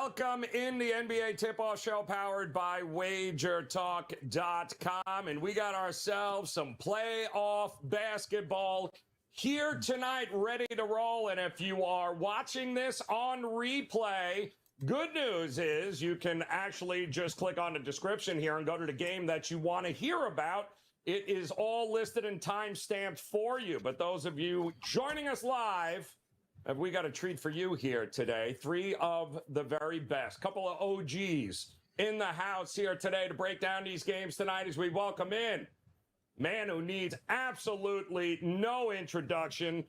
welcome in the NBA Tip-Off Show powered by WagerTalk.com. And we got ourselves some playoff basketball here tonight, ready to roll. And if you are watching this on replay, good news is you can actually just click on the description here and go to the game that you want to hear about. It is all listed and time-stamped for you. But those of you joining us live, we got a treat for you here today. Three of the very best. Couple of OGs in the house here today to break down these games tonight as we welcome in man who needs absolutely no introduction,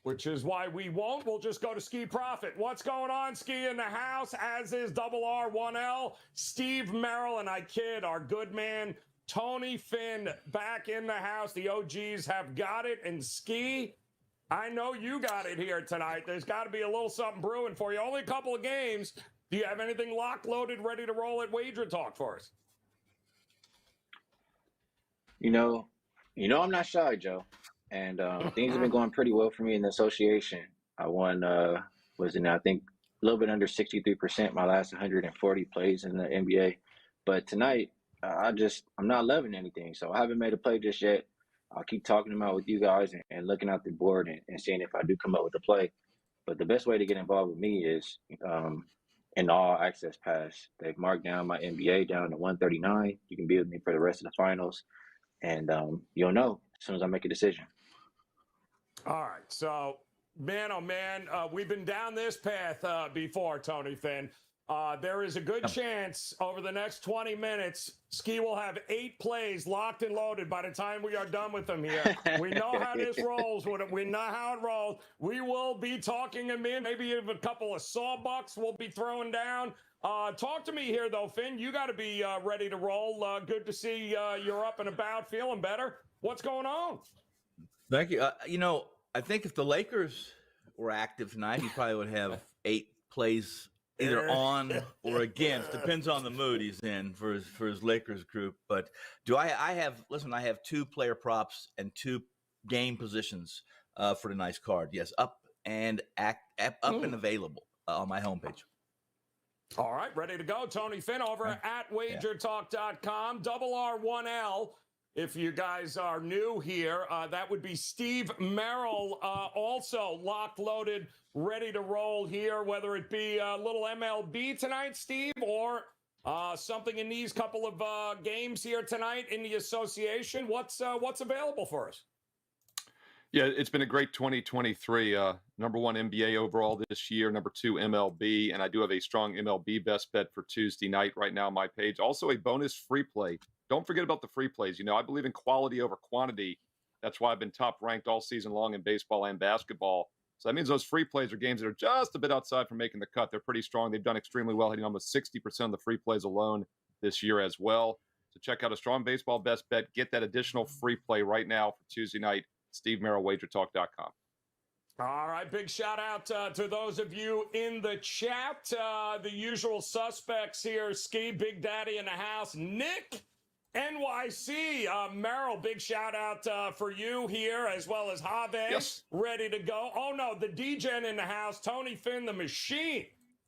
which is why we won't. We'll just go to Skee Profit. What's going on, Skee, in the house, as is RR1L, Steve Merrill, and I kid, our good man, Tony Finn, back in the house. The OGs have got it, and Skee, I know you got it here tonight. There's got to be a little something brewing for you. Only a couple of games. Do you have anything locked, loaded, ready to roll at Wager Talk for us? You know, I'm not shy, Joe. And things have been going pretty well for me in the association. I won, I think, a little bit under 63% my last 140 plays in the NBA. But tonight, I'm not loving anything. So I haven't made a play just yet. I'll keep talking them out with you guys and looking at the board and seeing if I do come up with a play. But the best way to get involved with me is an all-access pass. They've marked down my NBA down to 139. You can be with me for the rest of the finals. And you'll know as soon as I make a decision. All right. So, man, oh, man, we've been down this path before, Tony Finn. There is a good chance over the next 20 minutes, Skee will have 8 plays locked and loaded by the time we are done with them here. We know how this rolls. We know how it rolls. We will be talking them in. Maybe even a couple of sawbucks we'll be throwing down. Talk to me here, though, Finn. You got to be ready to roll. Good to see you're up and about, feeling better. What's going on? Thank you. I think if the Lakers were active tonight, he probably would have 8 plays either on or against. Depends on the mood he's in for his Lakers group. But I have 2 player props and 2 game positions for tonight's card. Yes, up and available on my homepage. All right, ready to go. Tony Finn over at WagerTalk.com. RR1L. If you guys are new here, that would be Steve Merrill, also locked, loaded, ready to roll here, whether it be a little MLB tonight, Steve, or something in these couple of games here tonight in the association. What's available for us? Yeah, it's been a great 2023. Number 1 NBA overall this year, number 2 MLB, and I do have a strong MLB best bet for Tuesday night right now on my page. Also a bonus free play. Don't forget about the free plays. I believe in quality over quantity. That's why I've been top ranked all season long in baseball and basketball. So that means those free plays are games that are just a bit outside from making the cut. They're pretty strong. They've done extremely well, hitting almost 60% of the free plays alone this year as well. So check out a strong baseball best bet. Get that additional free play right now for Tuesday night. Steve Merrill, WagerTalk.com. All right, big shout out to those of you in the chat. The usual suspects here, Skee, Big Daddy in the house, Nick, NYC, Merrill, big shout out for you here, as well as Have, ready to go. Oh, no, the DGen in the house, Tony Finn, the machine.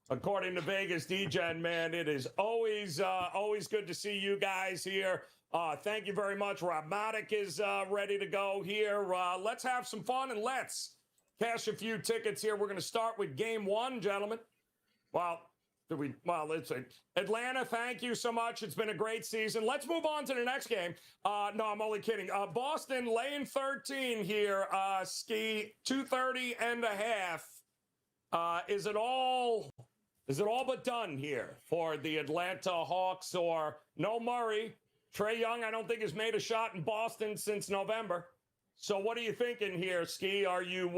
According to Vegas DGen, man, it is always good to see you guys here. Thank you very much. Rob Matic is ready to go here. Let's have some fun and let's cash a few tickets here. We're going to start with game 1, gentlemen. It's Atlanta, thank you so much. It's been a great season. Let's move on to the next game. No, I'm only kidding. Boston laying 13 here. Skee, 230.5. Is it all but done here for the Atlanta Hawks, or no Murray? Trae Young, I don't think, has made a shot in Boston since November. So what are you thinking here, Skee? Are you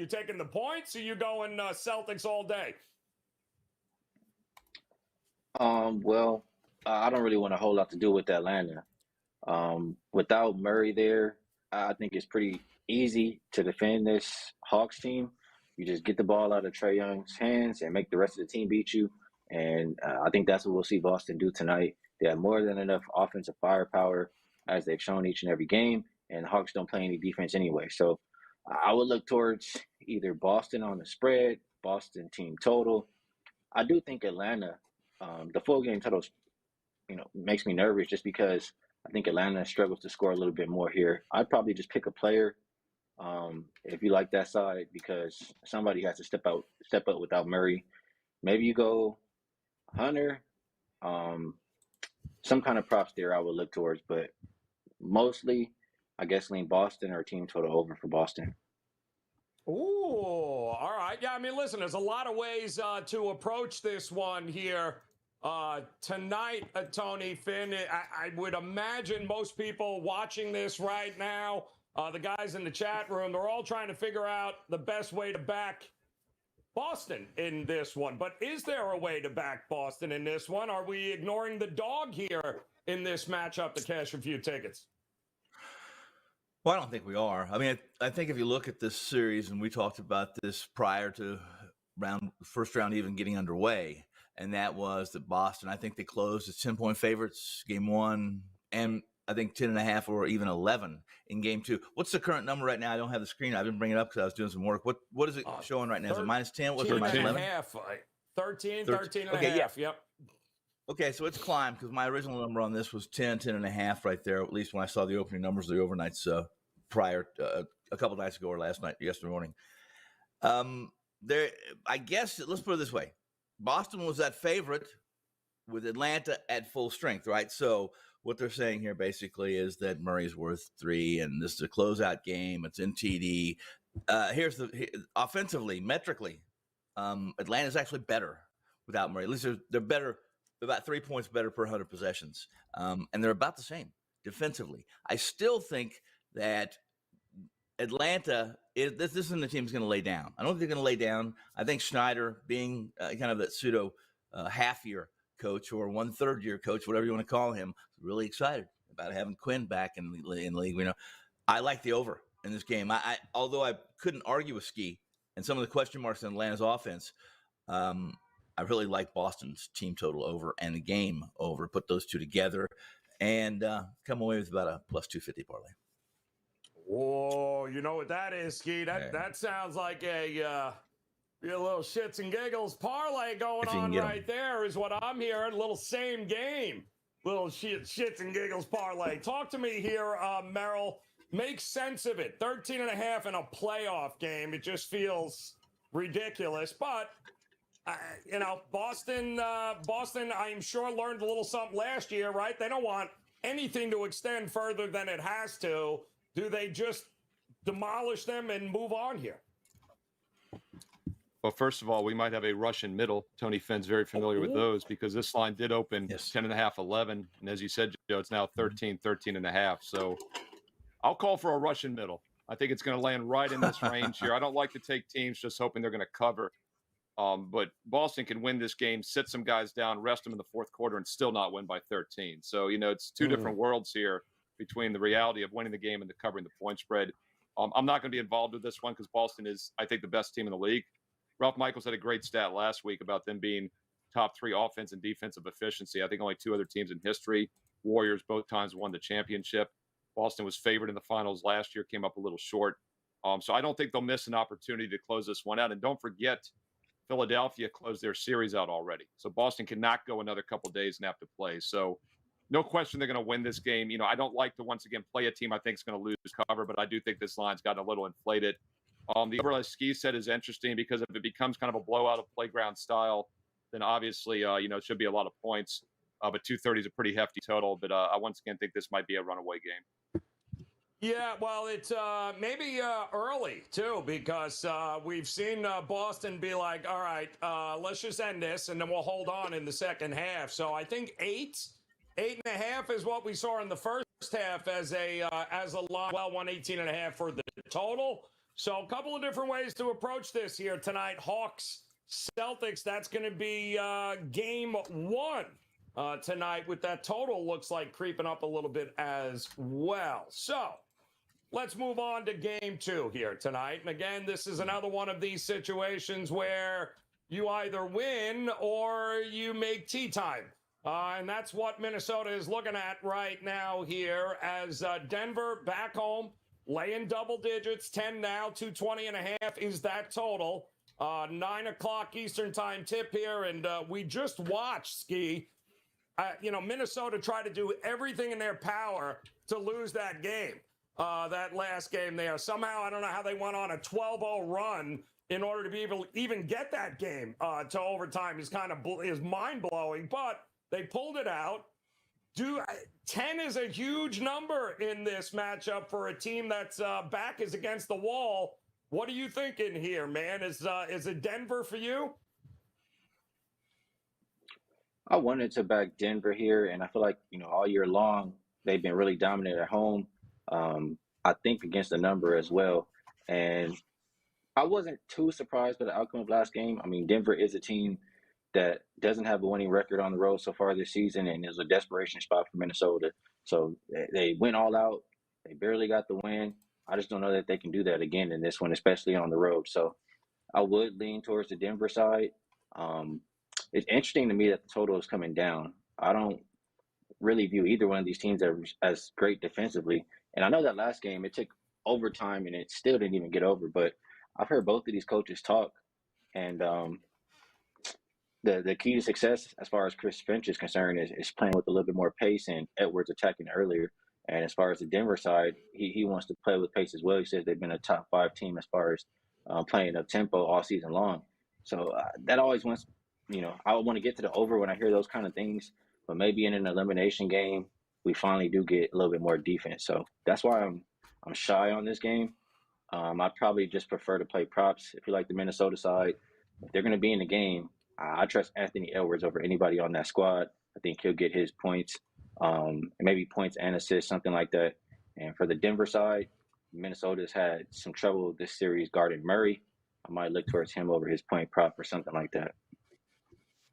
taking the points, or you going Celtics all day? I don't really want a whole lot to do with Atlanta. Without Murray there, I think it's pretty easy to defend this Hawks team. You just get the ball out of Trae Young's hands and make the rest of the team beat you. And I think that's what we'll see Boston do tonight. They have more than enough offensive firepower, as they've shown each and every game, and the Hawks don't play any defense anyway. So I would look towards either Boston on the spread, Boston team total. I do think Atlanta, the full game totals, makes me nervous just because I think Atlanta struggles to score a little bit more here. I'd probably just pick a player if you like that side because somebody has to step up without Murray. Maybe you go Hunter, some kind of props there I would look towards, but mostly I guess lean Boston or team total over for Boston. Ooh, all right. Yeah, I mean, listen, there's a lot of ways to approach this one here tonight, Tony Finn. I would imagine most people watching this right now, the guys in the chat room, they're all trying to figure out the best way to back Boston in this one. But is there a way to back Boston in this one? Are we ignoring the dog here in this matchup to cash a few tickets? Well, I don't think we are. I mean, I think if you look at this series, and we talked about this prior to first round even getting underway, and that was that Boston, I think they closed as 10-point favorites game one, and I think 10.5 or even 11 in game two. What's the current number right now? I don't have the screen. I didn't bring it up because I was doing some work. What is it showing right now? Is it minus 10? What's it, minus 11? 13 and okay, a half. Yeah. Yep. Okay, so it's climbed because my original number on this was 10.5 right there, at least when I saw the opening numbers of the overnights prior a couple nights ago or yesterday morning. I guess, let's put it this way. Boston was that favorite with Atlanta at full strength, right? So what they're saying here basically is that Murray's worth 3, and this is a closeout game. It's in TD. Offensively, metrically, Atlanta's actually better without Murray. At least they're better, about 3 points better per 100 possessions. And they're about the same defensively. I still think that Atlanta, this isn't the team's going to lay down. I don't think they're going to lay down. I think Schneider, being kind of that pseudo half-year coach or 1/3 year coach, whatever you want to call him, really excited about having Quinn back in the league. I like the over in this game. Although I couldn't argue with Skee and some of the question marks in Atlanta's offense, I really like Boston's team total over and the game over. Put those two together and come away with about a plus 250 parlay. Whoa, you know what that is, Skee? That sounds like a little shits and giggles parlay going on right there is what I'm hearing. A little same game. Little shits and giggles parlay. Talk to me here, Merrill. Make sense of it. 13.5 in a playoff game. It just feels ridiculous. But, Boston, I'm sure learned a little something last year, right? They don't want anything to extend further than it has to. Do they just demolish them and move on here? Well, first of all, we might have a Russian middle. Tony Finn's very familiar with those because this line did open 10.5, 11. And as you said, Joe, it's now 13.5. So I'll call for a Russian middle. I think it's going to land right in this range here. I don't like to take teams just hoping they're going to cover. But Boston can win this game, sit some guys down, rest them in the fourth quarter, and still not win by 13. So, it's two different worlds here between the reality of winning the game and the covering the point spread. I'm not going to be involved with this one because Boston is, I think, the best team in the league. Ralph Michaels had a great stat last week about them being top 3 offense and defensive efficiency. I think only 2 other teams in history, Warriors, both times won the championship. Boston was favored in the finals last year, came up a little short. So I don't think they'll miss an opportunity to close this one out. And don't forget, Philadelphia closed their series out already. So Boston cannot go another couple of days and have to play. So no question they're going to win this game. I don't like to once again play a team I think is going to lose cover, but I do think this line's gotten a little inflated. The over, as Skee said, is interesting because if it becomes kind of a blowout of playground style, then obviously, it should be a lot of points. But 230 is a pretty hefty total. But I once again think this might be a runaway game. Yeah, well, it's maybe early, too, because we've seen Boston be like, all right, let's just end this, and then we'll hold on in the second half. So I think 8.5 is what we saw in the first half as a line. Well, 118.5 for the total. So a couple of different ways to approach this here tonight. Hawks, Celtics, that's going to be game 1 tonight with that total looks like creeping up a little bit as well. So let's move on to game 2 here tonight. And again, this is another one of these situations where you either win or you make tea time. And that's what Minnesota is looking at right now here as Denver back home, laying double digits, 10 now, 220.5 is that total. 9 o'clock Eastern time tip here, and we just watched, Skee. Minnesota tried to do everything in their power to lose that game, that last game there. Somehow, I don't know how they went on a 12-0 run in order to be able to even get that game to overtime. Is mind-blowing, but they pulled it out. 10 is a huge number in this matchup for a team that's back is against the wall. What are you thinking here, man? Is it Denver for you? I wanted to back Denver here, and I feel like, all year long, they've been really dominant at home. I think against the number as well. And I wasn't too surprised by the outcome of last game. I mean, Denver is a team that doesn't have a winning record on the road so far this season, and is a desperation spot for Minnesota. So they went all out. They barely got the win. I just don't know that they can do that again in this one, especially on the road. So I would lean towards the Denver side. It's interesting to me that the total is coming down. I don't really view either one of these teams as great defensively. And I know that last game, it took overtime and it still didn't even get over. But I've heard both of these coaches talk. And the key to success as far as Chris Finch is concerned is playing with a little bit more pace and Edwards attacking earlier. And as far as the Denver side, he wants to play with pace as well. He says they've been a top 5 team as far as playing up tempo all season long. So that always wants, I want to get to the over when I hear those kind of things. But maybe in an elimination game, we finally do get a little bit more defense. So that's why I'm shy on this game. I'd probably just prefer to play props. If you like the Minnesota side, if they're going to be in the game, I trust Anthony Edwards over anybody on that squad. I think he'll get his points, and maybe points and assists, something like that. And for the Denver side, Minnesota's had some trouble this series guarding Murray. I might look towards him over his point prop or something like that.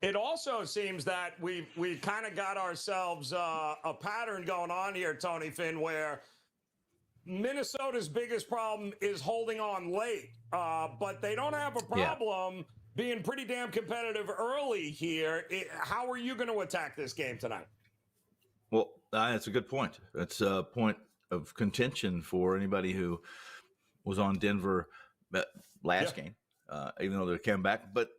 It also seems that we kind of got ourselves a pattern going on here, Tony Finn, where Minnesota's biggest problem is holding on late, but they don't have a problem being pretty damn competitive early here. How are you going to attack this game tonight? Well, that's a good point. That's a point of contention for anybody who was on Denver last game. Even though they came back, but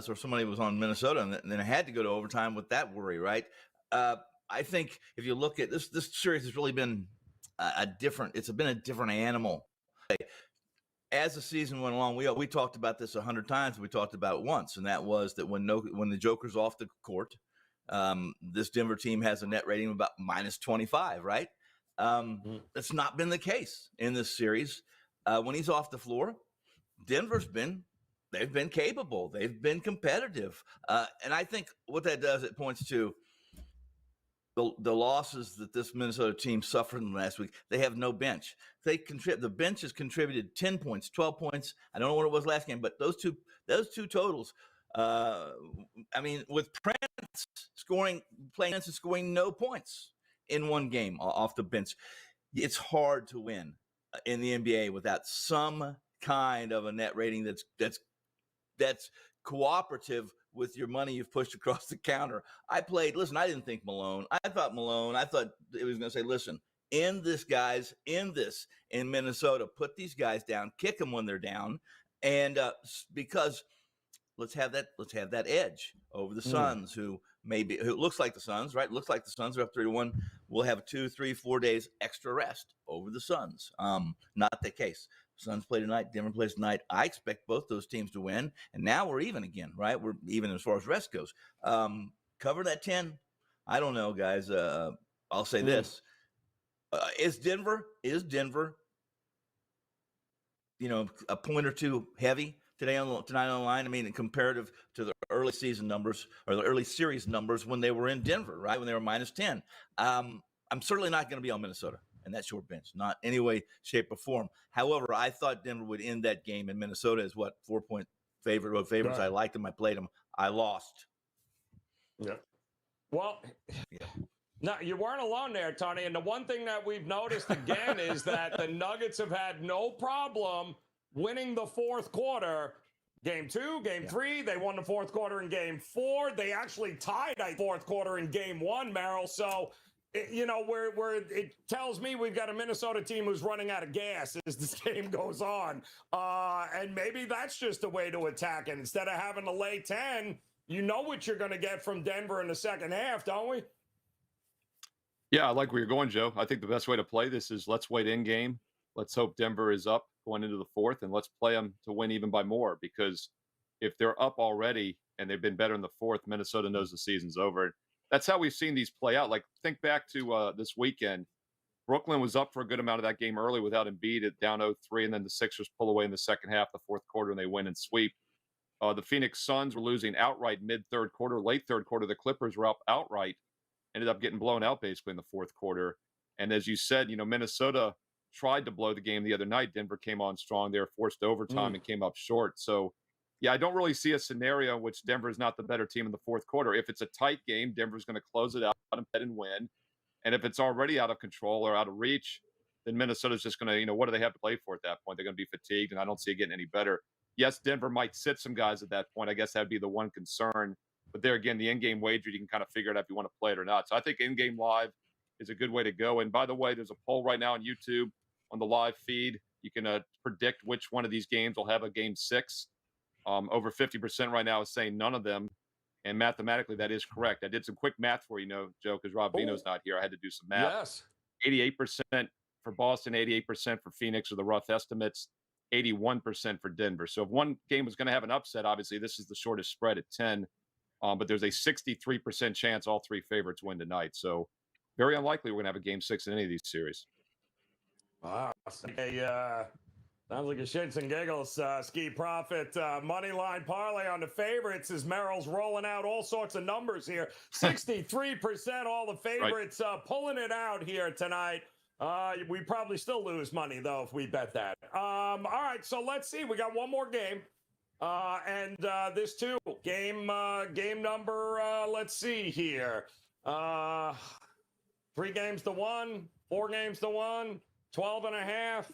or somebody was on Minnesota and then had to go to overtime with that worry, right? I think if you look at this series has really been it's been a different animal. As the season went along, we talked about this 100 times. We talked about it once, and that was that when the Joker's off the court, this Denver team has a net rating of about -25, right? That's not been the case in this series. When he's off the floor, they've been capable. They've been competitive. And I think what that does, it points to the losses that this Minnesota team suffered in the last week. They have no bench. The bench has contributed 10 points, 12 points. I don't know what it was last game, but those two totals, with Prince playing and scoring no points in one game off the bench, it's hard to win in the NBA without some kind of a net rating that's cooperative with your money you've pushed across the counter. I didn't think Malone. I thought it was going to say, listen, end this, guys, in Minnesota, put these guys down, kick them when they're down. And because let's have that edge over the Suns, who looks like the Suns, right? Looks like the Suns are up 3-1. We'll have 2, 3, 4 days extra rest over the Suns. Not the case. Suns play tonight, Denver plays tonight. I expect both those teams to win, and now we're even again, right? We're even as far as rest goes. Cover that 10. I don't know, guys. I'll say this: is Denver, a point or two heavy tonight on the line? I mean, comparative to the early season numbers or the early series numbers when they were in Denver, right? When they were -10. I'm certainly not going to be on Minnesota and that short bench, not any way, shape, or form. However, I thought Denver would end that game, and Minnesota is 4-point favorite, road favorites. Right. I liked them. I played them. I lost. Yeah. Well, no, you weren't alone there, Tony. And the one thing that we've noticed again is that the Nuggets have had no problem winning the fourth quarter. Game 2, Game 3, they won the fourth quarter in Game 4. They actually tied a fourth quarter in Game 1, Merrill. So where it tells me we've got a Minnesota team who's running out of gas as this game goes on. And maybe that's just a way to attack it. Instead of having to lay 10, you know what you're going to get from Denver in the second half, don't we? Yeah, I like where you're going, Joe. I think the best way to play this is let's wait in game. Let's hope Denver is up going into the fourth, and let's play them to win even by more. Because if they're up already and they've been better in the fourth, Minnesota knows the season's over. That's how we've seen these play out. Like, think back to this weekend. Brooklyn was up for a good amount of that game early without Embiid at down 0-3, and then the Sixers pull away in the second half, the fourth quarter, and they win and sweep. The Phoenix Suns were losing outright mid-third quarter, late third quarter. The Clippers were up outright, ended up getting blown out basically in the fourth quarter. And as you said, Minnesota tried to blow the game the other night. Denver came on strong. They were forced to overtime and came up short. So, yeah, I don't really see a scenario in which Denver is not the better team in the fourth quarter. If it's a tight game, Denver's going to close it out and win. And if it's already out of control or out of reach, then Minnesota's just going to, what do they have to play for at that point? They're going to be fatigued, and I don't see it getting any better. Yes, Denver might sit some guys at that point. I guess that'd be the one concern. But there again, the in-game wager, you can kind of figure it out if you want to play it or not. So I think in-game live is a good way to go. And by the way, there's a poll right now on YouTube on the live feed. You can predict which one of these games will have a game 6. Over 50% right now is saying none of them. And mathematically, that is correct. I did some quick math for you, Joe, because Rob Vino's not here. I had to do some math. Yes. 88% for Boston, 88% for Phoenix are the rough estimates, 81% for Denver. So if one game was going to have an upset, obviously this is the shortest spread at 10. But there's a 63% chance all three favorites win tonight. So very unlikely we're going to have a game 6 in any of these series. Wow. Sounds like a shits and giggles, Skee Profit. Money line parlay on the favorites as Merrill's rolling out all sorts of numbers here. 63% all the favorites pulling it out here tonight. We probably still lose money, though, if we bet that. All right, so let's see. We got one more game. And this too, game number, let's see here. 3 games to 1, 4 games to 1, 12 and a half.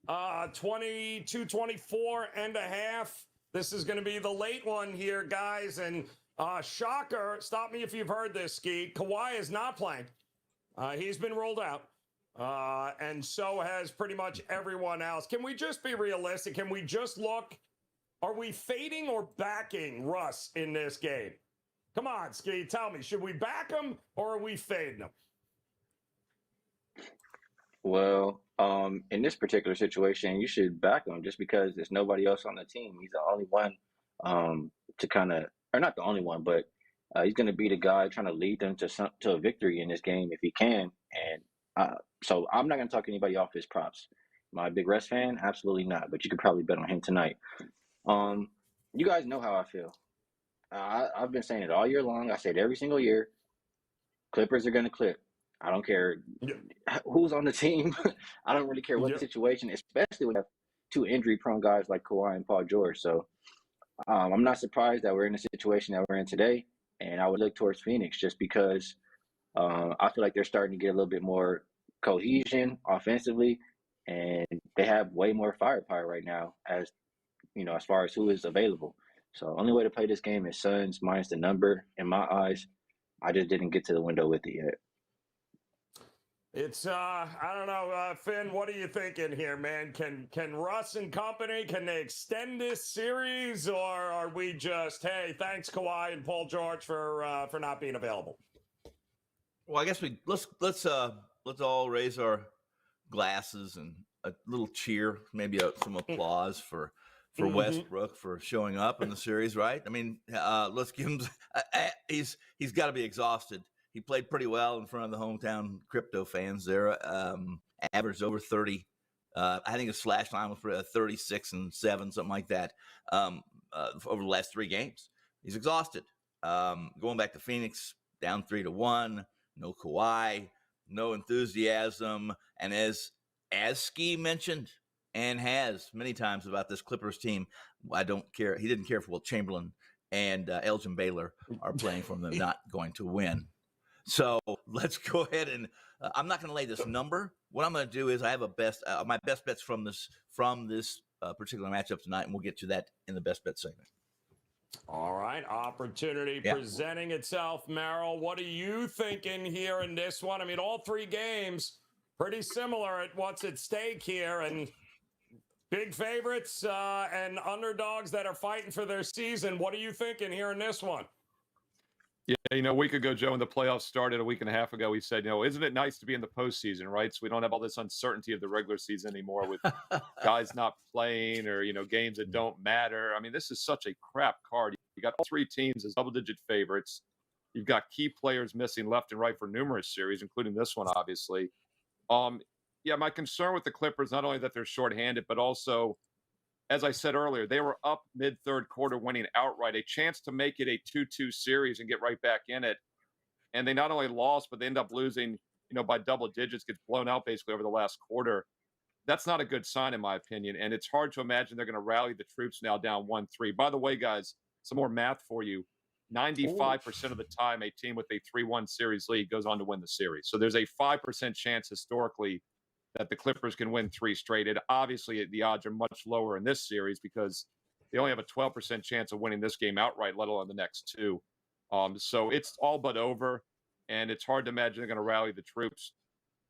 22-24 and a half. This is going to be the late one here, guys. And shocker, stop me if you've heard this, Skee. Kawhi is not playing. He's been ruled out. And so has pretty much everyone else. Can we just be realistic? Can we just look? Are we fading or backing Russ in this game? Come on, Skee, tell me. Should we back him or are we fading him? Well, in this particular situation, you should back him just because there's nobody else on the team. He's the only one to kind of, or not the only one, but he's going to be the guy trying to lead them to a victory in this game if he can. And so I'm not going to talk anybody off his props. Am I a big Russ fan? Absolutely not. But you could probably bet on him tonight. You guys know how I feel. I've been saying it all year long. I say it every single year. Clippers are going to clip. I don't care who's on the team. I don't really care what the situation, especially when you have 2 injury-prone guys like Kawhi and Paul George. So I'm not surprised that we're in the situation that we're in today, and I would look towards Phoenix just because I feel like they're starting to get a little bit more cohesion offensively, and they have way more firepower right now as far as who is available. So only way to play this game is Suns minus the number in my eyes. I just didn't get to the window with it yet. It's I don't know, Finn. What are you thinking here, man? Can Russ and company can they extend this series, or are we just hey, thanks Kawhi and Paul George for not being available? Well, I guess let's all raise our glasses and a little cheer, maybe some applause for Westbrook for showing up in the series, right? I mean, let's give him. He's got to be exhausted. He played pretty well in front of the hometown crypto fans there. Averaged over 30. I think his slash line was for 36 and 7, something like that, over the last 3 games. He's exhausted. Going back to Phoenix, down 3-1, no Kawhi, no enthusiasm. And as Skee mentioned and has many times about this Clippers team, I don't care. He didn't care for Will Chamberlain and Elgin Baylor are playing for them, not going to win. So let's go ahead and I'm not going to lay this number. What I'm going to do is I have my best bets from this particular matchup tonight, and we'll get to that in the best bet segment. All right, opportunity presenting itself. Merrill, what are you thinking here in this one? I mean, all three games pretty similar at what's at stake here, and big favorites and underdogs that are fighting for their season. What are you thinking here in this one? Yeah, a week ago, Joe, when the playoffs started a week and a half ago, we said, isn't it nice to be in the postseason, right? So we don't have all this uncertainty of the regular season anymore with guys not playing or, games that don't matter. I mean, this is such a crap card. You got all three teams as double-digit favorites. You've got key players missing left and right for numerous series, including this one, obviously. My concern with the Clippers, not only that they're shorthanded, but also, as I said earlier, they were up mid-third quarter winning outright, a chance to make it a 2-2 series and get right back in it. And they not only lost, but they end up losing, by double digits, gets blown out basically over the last quarter. That's not a good sign, in my opinion. And it's hard to imagine they're going to rally the troops now down 1-3. By the way, guys, some more math for you. 95% of the time, a team with a 3-1 series lead goes on to win the series. So there's a 5% chance historically that the Clippers can win 3 straight. And obviously, the odds are much lower in this series because they only have a 12% chance of winning this game outright, let alone the next 2. So it's all but over, and it's hard to imagine they're going to rally the troops.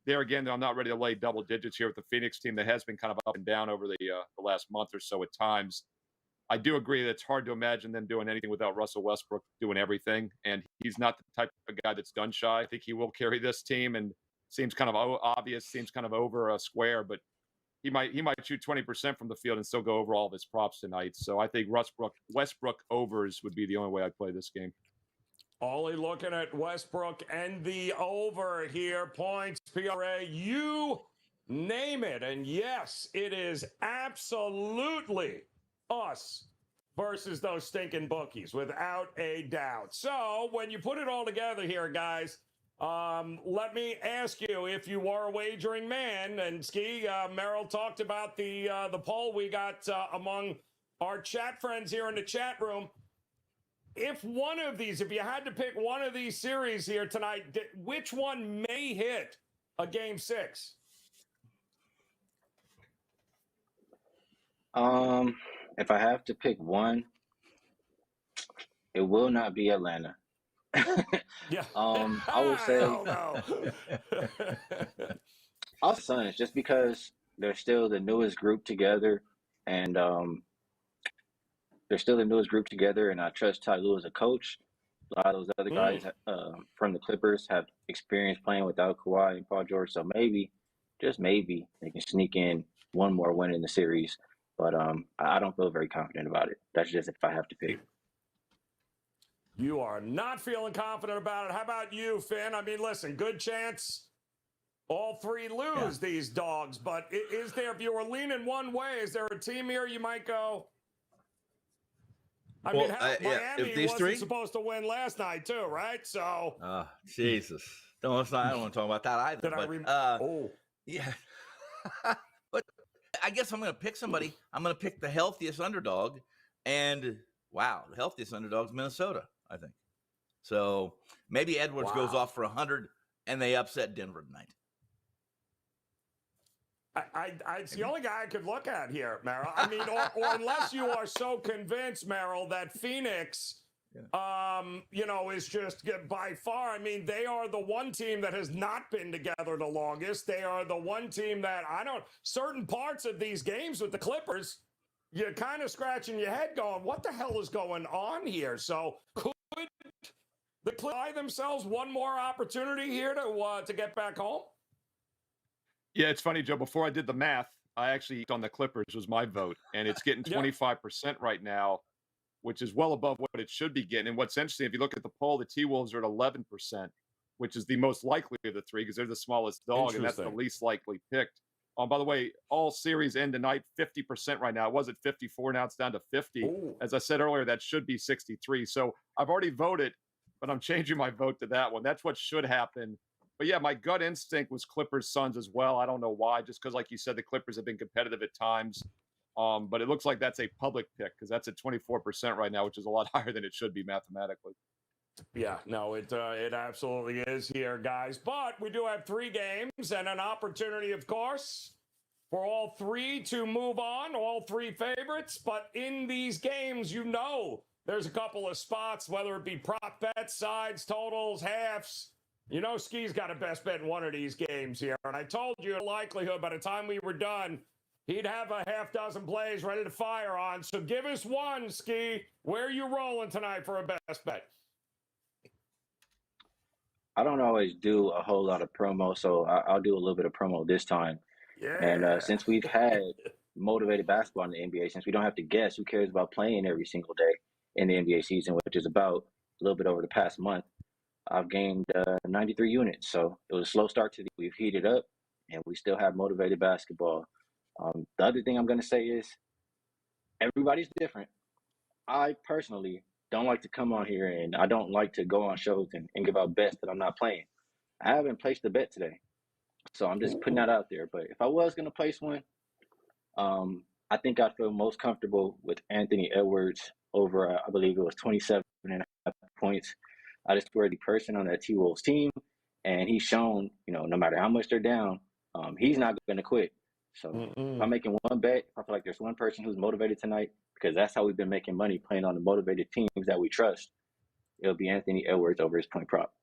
There again, I'm not ready to lay double digits here with the Phoenix team that has been kind of up and down over the last month or so at times. I do agree that it's hard to imagine them doing anything without Russell Westbrook doing everything, and he's not the type of guy that's gun shy. I think he will carry this team, and seems kind of obvious, seems kind of over a square, but he might shoot 20% from the field and still go over all of his props tonight. So I think Westbrook overs would be the only way I'd play this game. Ollie looking at Westbrook and the over here. Points, PRA, you name it. And yes, it is absolutely us versus those stinking bookies, without a doubt. So when you put it all together here, guys, let me ask you, if you were a wagering man, and Skee, Merrill talked about the poll we got among our chat friends here in the chat room. If you had to pick one of these series here tonight, which one may hit a game 6? If I have to pick one, it will not be Atlanta. Yeah. I would say I'll Suns, just because they're still the newest group together, and and I trust Ty Lue as a coach. A lot of those other guys from the Clippers have experience playing without Kawhi and Paul George, so maybe, just maybe, they can sneak in one more win in the series. But I don't feel very confident about it. That's just if I have to pick. You are not feeling confident about it. How about you, Finn? I mean, listen, good chance all three lose these dogs. But is there, if you were leaning one way, is there a team here you might go? I mean, Miami wasn't supposed to win last night too, right? So, Jesus, I don't want to talk about that either. Yeah, but I guess I'm going to pick somebody. I'm going to pick the healthiest underdog, and wow, the healthiest underdog is Minnesota, I think. So maybe Edwards goes off for 100, and they upset Denver tonight. It's the only guy I could look at here, Merrill. I mean, or unless you are so convinced, Merrill, that Phoenix, is just by far. I mean, they are the one team that has not been together the longest. They are the one team that certain parts of these games with the Clippers, you're kind of scratching your head going, what the hell is going on here? So could the Clippers buy themselves one more opportunity here to get back home? Yeah, it's funny, Joe. Before I did the math, I actually on the Clippers was my vote, and it's getting 25% right now, which is well above what it should be getting. And what's interesting, if you look at the poll, the T-Wolves are at 11%, which is the most likely of the three because they're the smallest dog, and that's the least likely picked. By the way, all series end tonight 50% right now. It was at 54, now it's down to 50. Ooh. As I said earlier, that should be 63. So I've already voted, but I'm changing my vote to that one. That's what should happen. But yeah, my gut instinct was Clippers Suns as well. I don't know why, just because, like you said, the Clippers have been competitive at times. But it looks like that's a public pick because that's at 24% right now, which is a lot higher than it should be mathematically. Yeah, no, it absolutely is here, guys. But we do have 3 games and an opportunity, of course, for all 3 to move on, all 3 favorites. But in these games, there's a couple of spots, whether it be prop bets, sides, totals, halves. You know, Skee's got a best bet in one of these games here. And I told you the likelihood by the time we were done, he'd have a half dozen plays ready to fire on. So give us one, Skee. Where are you rolling tonight for a best bet? I don't always do a whole lot of promo, so I'll do a little bit of promo this time. Yeah. And since we've had motivated basketball in the NBA, since we don't have to guess who cares about playing every single day in the NBA season, which is about a little bit over the past month, I've gained 93 units. So it was a slow start to the we've heated up, and we still have motivated basketball. The other thing I'm going to say is everybody's different. I personally don't like to come on here, and I don't like to go on shows and give out bets that I'm not playing. I haven't placed a bet today, so I'm just putting that out there. But if I was going to place one, I think I'd feel most comfortable with Anthony Edwards over, I believe it was 27.5 points. I just swear the person on that T-Wolves team, and he's shown, no matter how much they're down, he's not going to quit. So if I'm making one bet, I feel like there's one person who's motivated tonight, because that's how we've been making money, playing on the motivated teams that we trust. It'll be Anthony Edwards over his point prop.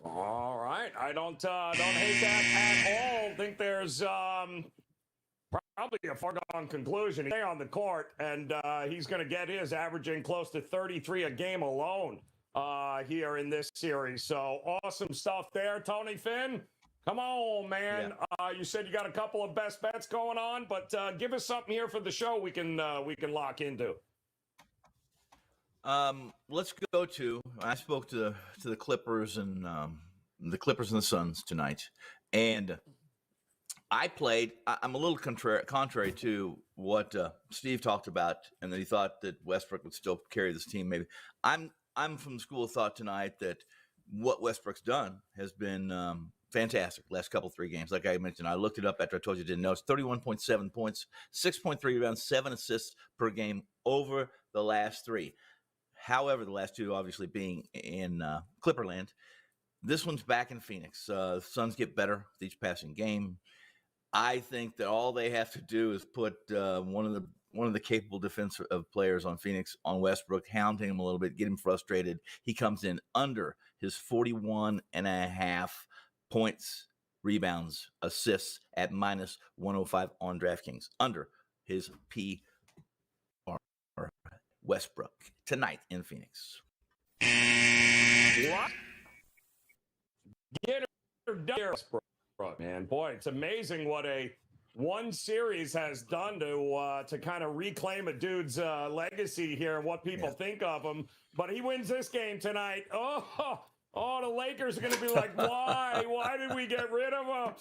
All right. I don't hate that at all. Think there's probably a foregone conclusion. He's on the court, and he's going to get his averaging close to 33 a game alone here in this series. So awesome stuff there, Tony Finn. Come on, man. Yeah. You said you got a couple of best bets going on, but give us something here for the show we can lock into. Let's go to. I spoke to the Clippers and the Suns tonight, and I played. I'm a little contrary to what Steve talked about, and that he thought that Westbrook would still carry this team. Maybe I'm from the school of thought tonight that what Westbrook's done has been fantastic last couple 3 games. Like I mentioned, I looked it up after I told you I didn't know. It's 31.7 points, 6.3 rebounds, 7 assists per game over the last 3. However, the last 2 obviously being in Clipperland. This one's back in Phoenix. The Suns get better with each passing game. I think that all they have to do is put one of the capable defensive players on Phoenix on Westbrook, hounding him a little bit, get him frustrated. He comes in under his 41.5 points, rebounds, assists at minus 105 on DraftKings. Under his PR Westbrook tonight in Phoenix. What? Get her done, Westbrook, man. Boy, it's amazing what one series has done to kind of reclaim a dude's legacy here and what people think of him. But he wins this game tonight. Oh, the Lakers are going to be like, why? Why did we get rid of him?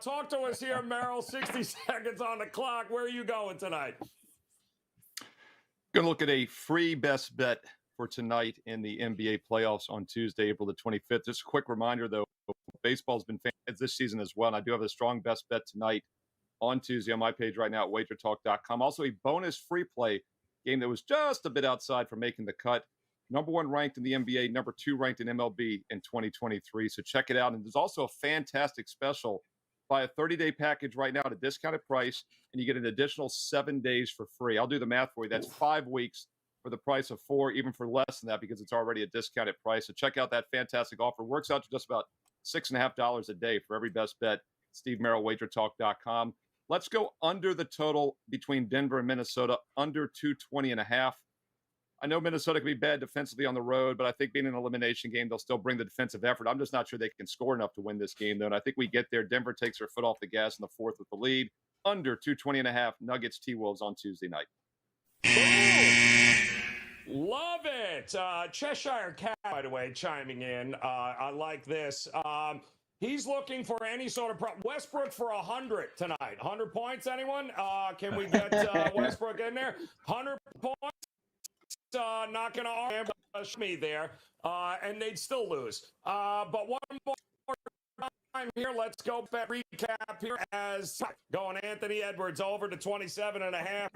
Talk to us here, Merrill. 60 seconds on the clock. Where are you going tonight? Going to look at a free best bet for tonight in the NBA playoffs on Tuesday, April the 25th. Just a quick reminder, though, baseball's been fantastic this season as well, and I do have a strong best bet tonight on Tuesday on my page right now at WagerTalk.com. Also, a bonus free play game that was just a bit outside for making the cut. Number 1 ranked in the NBA, number 2 ranked in MLB in 2023. So check it out. And there's also a fantastic special. Buy a 30-day package right now at a discounted price, and you get an additional 7 days for free. I'll do the math for you. That's 5 weeks for the price of 4, even for less than that, because it's already a discounted price. So check out that fantastic offer. Works out to just about $6.50 a day for every best bet. Steve Merrill, WagerTalk.com. Let's go under the total between Denver and Minnesota, under 220.5. I know Minnesota can be bad defensively on the road, but I think being an elimination game, they'll still bring the defensive effort. I'm just not sure they can score enough to win this game, though. And I think we get there. Denver takes their foot off the gas in the 4th with the lead. Under 220.5, Nuggets T-Wolves on Tuesday night. Boom. Love it. Cheshire Cat, by the way, chiming in. I like this. He's looking for any sort of Westbrook for 100 tonight. 100 points, anyone? Can we get Westbrook in there? 100 points. Not going to ambush me there, and they'd still lose. But one more time here, let's go bet recap here as going Anthony Edwards over to 27.5. I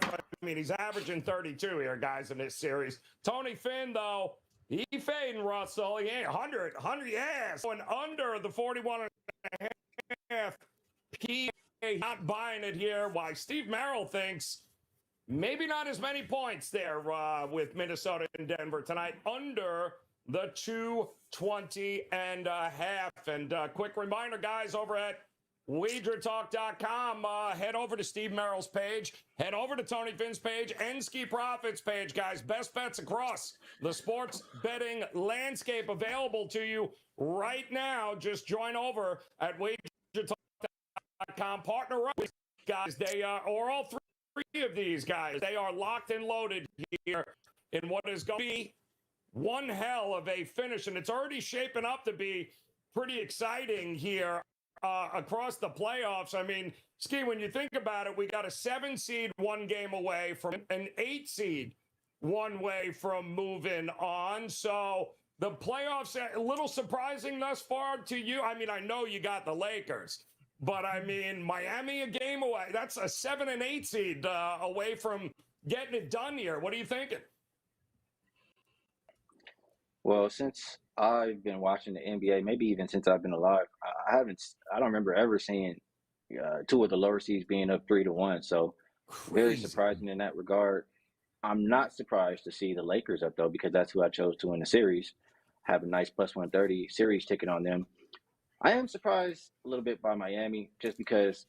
mean, he's averaging 32 here, guys, in this series. Tony Finn, though, he fading Russell. He ain't 100, yes. Going under the 41.5. He not buying it here. Why Steve Merrill thinks maybe not as many points there with Minnesota and Denver tonight, under the 220 and a half. And quick reminder, guys, over at WagerTalk.com, head over to Steve Merrill's page, head over to Tony Finn's page, and Skee Profits page, guys. Best bets across the sports betting landscape available to you right now. Just join over at WagerTalk.com. Partner up with these guys. They are, or all three of these guys, they are locked and loaded here in what is going to be one hell of a finish, and it's already shaping up to be pretty exciting here across the playoffs. I mean, Skee, when you think about it, we got a 7 seed 1 game away from an 8 seed 1 way from moving on. So the playoffs are a little surprising thus far to you. I mean, I know you got the Lakers, but I mean, Miami a game away. That's a 7 and 8 seed away from getting it done here. What are you thinking? Well, since I've been watching the NBA, maybe even since I've been alive, I don't remember ever seeing 2 of the lower seeds being up 3-1. So very surprising in that regard. I'm not surprised to see the Lakers up though, because that's who I chose to win the series. Have a nice plus 130 series ticket on them. I am surprised a little bit by Miami, just because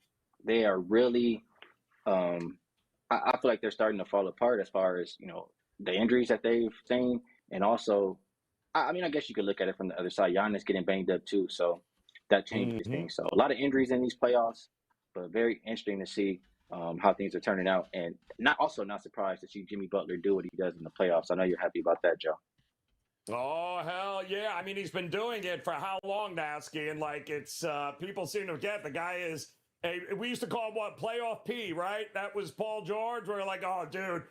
they are really, I feel like they're starting to fall apart as far as, the injuries that they've seen. And also, I mean, I guess you could look at it from the other side. Giannis getting banged up too, so that changes things. So a lot of injuries in these playoffs, but very interesting to see how things are turning out. And not surprised to see Jimmy Butler do what he does in the playoffs. I know you're happy about that, Joe. Oh, hell yeah. I mean, he's been doing it for how long now, Skee? And like, it's people seem to forget the guy is we used to call him what, playoff P, right? That was Paul George. We're like, oh, dude,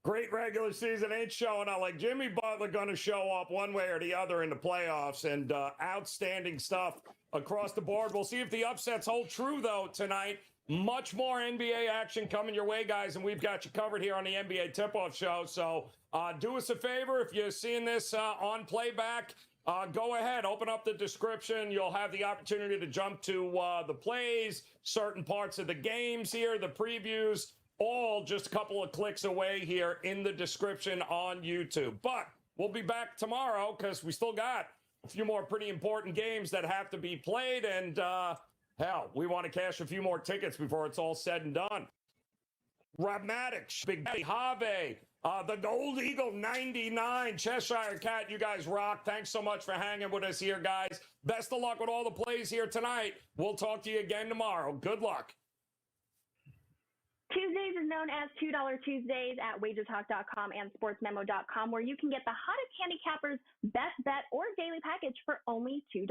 great regular season, ain't showing up. Like, Jimmy Butler going to show up one way or the other in the playoffs, and outstanding stuff across the board. We'll see if the upsets hold true, though, tonight. Much more NBA action coming your way, guys, and we've got you covered here on the NBA Tip-Off Show. So do us a favor. If you're seeing this on playback, go ahead, open up the description. You'll have the opportunity to jump to the plays, certain parts of the games here, the previews, all just a couple of clicks away here in the description on YouTube. But we'll be back tomorrow because we still got a few more pretty important games that have to be played. And hell, we want to cash a few more tickets before it's all said and done. Rob Maddox, Big Daddy Have, the Gold Eagle 99, Cheshire Cat, you guys rock. Thanks so much for hanging with us here, guys. Best of luck with all the plays here tonight. We'll talk to you again tomorrow. Good luck. Tuesdays is known as $2 Tuesdays at WagerTalk.com and SportsMemo.com, where you can get the hottest handicappers, best bet, or daily package for only $2.